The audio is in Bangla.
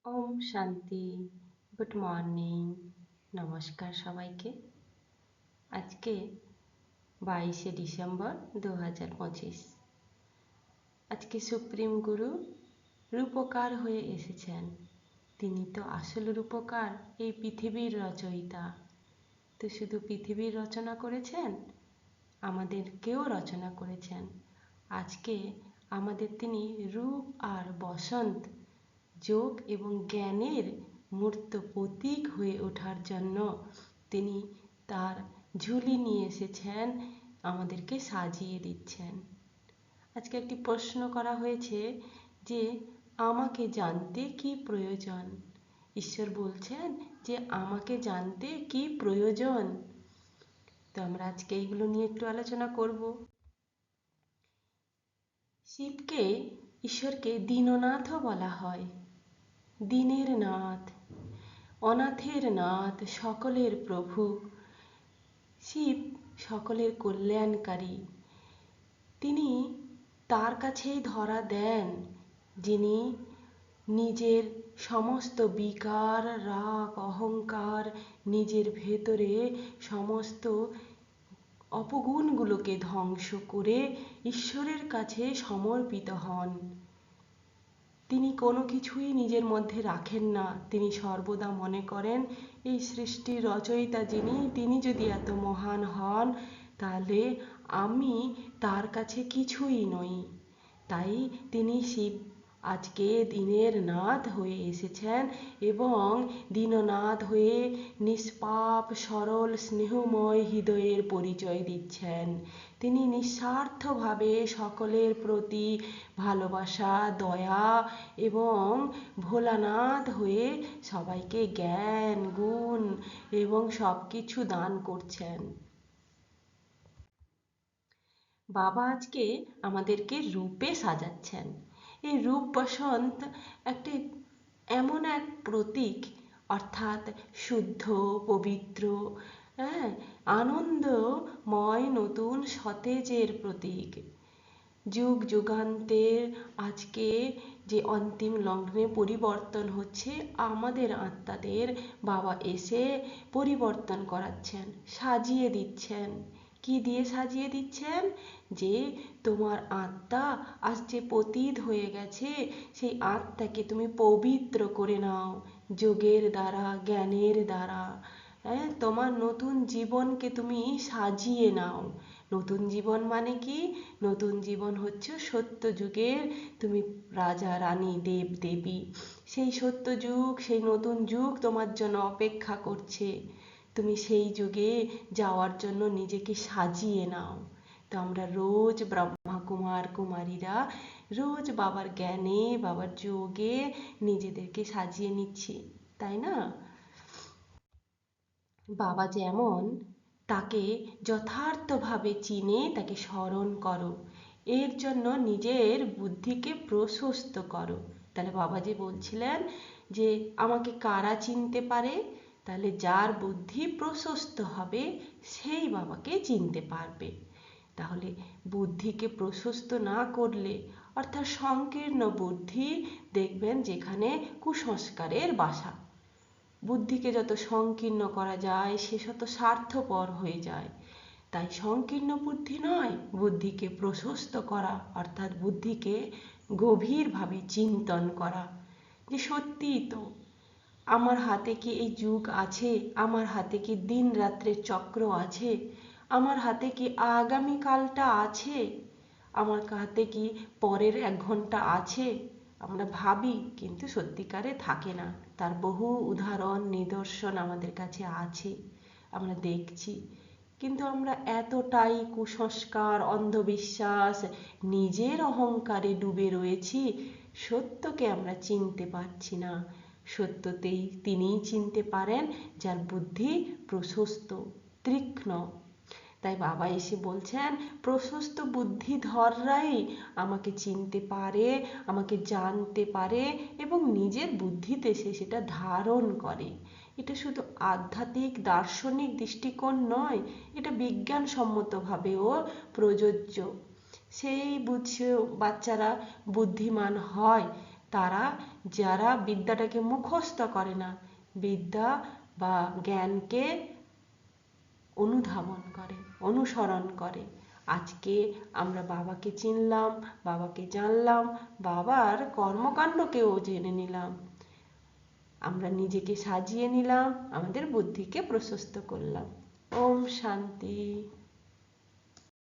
ওম শান্তি। Good morning. নমস্কার সবাইকে। আজকে 22শে ডিসেম্বর 2025। আজকে সুপ্রিম গুরু রূপকার হয়ে এসেছেন। তিনি তো আসল রূপকার, এই পৃথিবীর রচয়িতা। তো শুধু পৃথিবীর রচনা করেছেন, আমাদেরকেও রচনা করেছেন। আজকে আমাদের তিনি রূপ আর বসন্ত, যোগ এবং জ্ঞানের মূর্ত প্রতীক হয়ে ওঠার জন্য তিনি তার ঝুলি নিয়ে এসেছেন, আমাদেরকে সাজিয়ে দিচ্ছেন। আজকে একটি প্রশ্ন করা হয়েছে যে আমাকে জানতে কি প্রয়োজন। ঈশ্বর বলছেন যে আমাকে জানতে কি প্রয়োজন। তো আমরা আজকে এইগুলো নিয়ে একটু আলোচনা করব। শিবকে, ঈশ্বরকে দীননাথও বলা হয়। দীনের নাথ, অনাথের নাথ, সকলের প্রভু। শিব সকলের কল্যাণকারী। তিনি তার কাছেই ধরা দেন যিনি নিজের সমস্ত বিকার, রাগ, অহংকার, নিজের ভেতরে সমস্ত অপগুণগুলোকে ধ্বংস করে ঈশ্বরের কাছে সমর্পিত হন। তিনি কোনো কিছুই নিজের মধ্যে রাখেন না। তিনি সর্বদা মনে করেন এই সৃষ্টির রচয়িতা যিনি, তিনি যদি এত মহান হন তাহলে আমি তার কাছে কিছুই নই। তাই তিনি শিব আজকে দীনের নাথ হয়ে এসেছেন এবং দীননাথ হয়ে নিষ্পাপ, সরল, স্নেহময় হৃদয়ের পরিচয় দিচ্ছেন। তিনি নিঃস্বার্থভাবে সকলের প্রতি ভালোবাসা, দয়া এবং ভোলানাথ হয়ে সবাইকে জ্ঞান, গুণ এবং সব কিছু দান করছেন। বাবা আজকে আমাদেরকে রূপে সাজাচ্ছেন। এই রূপ বসন্ত একটি এমন এক প্রতীক, অর্থাৎ শুদ্ধ, পবিত্র, আনন্দময়, নতুন সতেজের প্রতীক। যুগ যুগান্তের আজকে যে অন্তিম লগ্নে পরিবর্তন হচ্ছে, আমাদের আত্মাদের বাবা এসে পরিবর্তন করাচ্ছেন, সাজিয়ে দিচ্ছেন। কি দিয়ে সাজিয়ে দিচ্ছেন? যে তোমার আত্মা আজ যে পতিত হয়ে গেছে, সেই আত্মাকে তুমি পবিত্র করে নাও যোগের দ্বারা, জ্ঞানের দ্বারা। তোমার নতুন জীবনকে তুমি সাজিয়ে নাও। নতুন জীবন মানে কি? নতুন জীবন হচ্ছে সত্য যুগের তুমি রাজা, রানী, দেব, দেবী। সেই সত্য যুগ, সেই নতুন যুগ তোমার জন্য অপেক্ষা করছে। তুমি সেই যুগে যাওয়ার জন্য নিজেকে সাজিয়ে নাও। তো আমরা রোজ ব্রহ্মা কুমার কুমারীরা রোজ বাবার জ্ঞানে, বাবার যোগে নিজেদেরকে সাজিয়ে নিচ্ছি, তাই না? বাবা যেমন, তাকে যথার্থভাবে চিনে তাকে স্মরণ করো। এর জন্য নিজের বুদ্ধিকে প্রশস্ত করো। তাহলে বাবা যে বলছিলেন যে আমাকে কারা চিনতে পারে? তাহলে যার বুদ্ধি প্রশস্ত হবে সেই বাবাকে চিনতে পারবে। তাহলে বুদ্ধিকে প্রশস্ত না করলে, অর্থাৎ সংকীর্ণ বুদ্ধি, দেখবেন যেখানে কুসংস্কারের বাসা। বুদ্ধিকে যত সংকীর্ণ করা যায় সে তত স্বার্থপর হয়ে যায়। তাই সংকীর্ণ বুদ্ধি নয়, বুদ্ধিকে প্রশস্ত করা, অর্থাৎ বুদ্ধিকে গভীরভাবে চিন্তন করা যে সত্যিই তো আমার হাতে কি এই যুগ আছে, আমার হাতে কি দিন রাত্রের চক্র আছে, আমার হাতে কি আগামীকালটা আছে, আমার হাতে কি পরের 1 ঘন্টা আছে। আমরা ভাবি কিন্তু সত্যিকারে থাকে না। তার বহু উদাহরণ, নিদর্শন আমাদের কাছে আছে, আমরা দেখছি। কিন্তু আমরা এতটাই কুসংস্কার, অন্ধবিশ্বাস, নিজের অহংকারে ডুবে রয়েছি, সত্যকে আমরা চিনতে পারছি না। সত্যতেই তিনিই চিনতে পারেন যার বুদ্ধি প্রশস্ত, তীক্ষ্ণ। তাই বাবা এসে বলছেন প্রশস্ত বুদ্ধিধররাই আমাকে চিনতে পারে, আমাকে জানতে পারে এবং নিজের বুদ্ধিতে সে সেটা ধারণ করে। এটা শুধু আধ্যাত্মিক দার্শনিক দৃষ্টিকোণ নয়, এটা বিজ্ঞানসম্মতভাবেও প্রযোজ্য। সেই বুঝে বাচ্চারা বুদ্ধিমান হয়, তারা যারা বিদ্যাটাকে মুখস্থ করে না, বিদ্যা বা জ্ঞানকে অনুধাবন করে, অনুসরণ করে। আজকে আমরা বাবাকে চিনলাম, বাবাকে জানলাম, বাবার কর্মকাণ্ডকেও জেনে নিলাম, আমরা নিজেকে সাজিয়ে নিলাম, আমাদের বুদ্ধিকে প্রশস্ত করলাম। ওম শান্তি।